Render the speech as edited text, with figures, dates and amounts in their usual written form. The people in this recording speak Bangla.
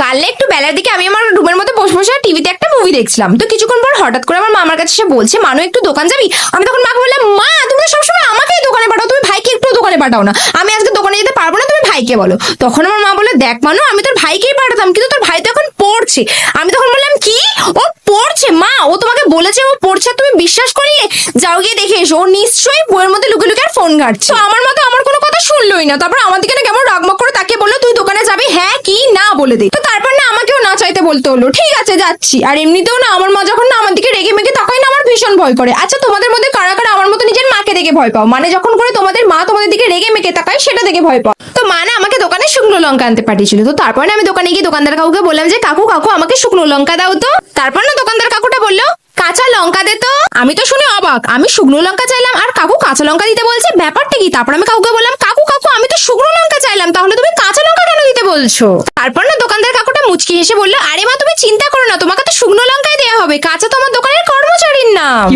পারলে একটু বেলার দিকে আমি আমার রুমের মধ্যে বসে বসে টিভিতে একটা মুভি দেখছিলাম। তো কিছুক্ষণ পর হঠাৎ করে আমার মা আমার কাছে এসে বলছে, মানু একটু দোকান যাবি? আমি তখন মাকে বললাম, মা তুমি তো সবসময় আমাকেই দোকানে পাঠাও, তুমি ভাইকে একটু দোকানে পাঠাও না। আমি আজকে দোকানে যেতে পারবো না, তুমি ভাইকে বলো। তখন আমার মা বলে, দেখ মানু আমি তোর ভাইকেই পাঠাতাম, কিন্তু তোর ভাই তো এখন পড়ছে। আমি তখন বললাম, কি ও পড়ছে? মা ও তোমাকে বলেছে ও পড়ছে, তুমি বিশ্বাস করিয়ে যাও গিয়ে দেখে এসো, ও নিশ্চয়ই বইয়ের মধ্যে লুকিয়ে লুকিয়ে ফোন ঘাটছে। তো আমার মা তো আমার কোনো কথা শুনলোই না, তারপর আমার দিকে না কেমন রাগমাগ করে তাকিয়ে বললো, তুই দোকানে যাবি? হ্যাঁ কি না বলে দে। তো তারপর না আমাকেও না চাইতে বলতে হলো, ঠিক আছে যাচ্ছি। আর এমনিতেও না আমার মা যখন না আমার দিকে রেগে মেগে তাকায় না, আমার ভীষণ ভয় করে। আচ্ছা তোমাদের মধ্যে কারা কারা আমার মতো নিজের মাকে দেখে ভয় পাও? মানে যখন করে তোমাদের মা তোমাদের দিকে রেগে মেগে তাকায় সেটা দেখে ভয় পাও। তো মা না আমাকে দোকানে শুকনো লঙ্কা আনতে পাঠিয়েছিল। তো তারপর না আমি দোকানে গিয়ে দোকানদার কাকুকে বললাম যে, কাকু কাকু আমাকে শুকনো লঙ্কা দাও তো। তারপর না দোকানদার কাকুটা বললো, কাঁচা লঙ্কা দে তো। আমি তো শুনে অবাক, আমি শুকনো লঙ্কা চাইলাম আর কাকু কাঁচা লঙ্কা দিতে বলছে, ব্যাপারটা কি? তারপর আমি কাকুকে বললাম, কাকু কাকু আমি তো শুকনো লঙ্কা চাইলাম, তাহলে তুমি কাঁচা লঙ্কা কেন দিতে বলছো? তারপর না দোকানদার কাকুটা মুচকি হেসে বললো, আরে মা তুমি চিন্তা করো না, তোমাকে তো শুকনো লঙ্কাই দেওয়া হবে, কাঁচা তো আমার দোকানের কর্মচারীর নাম।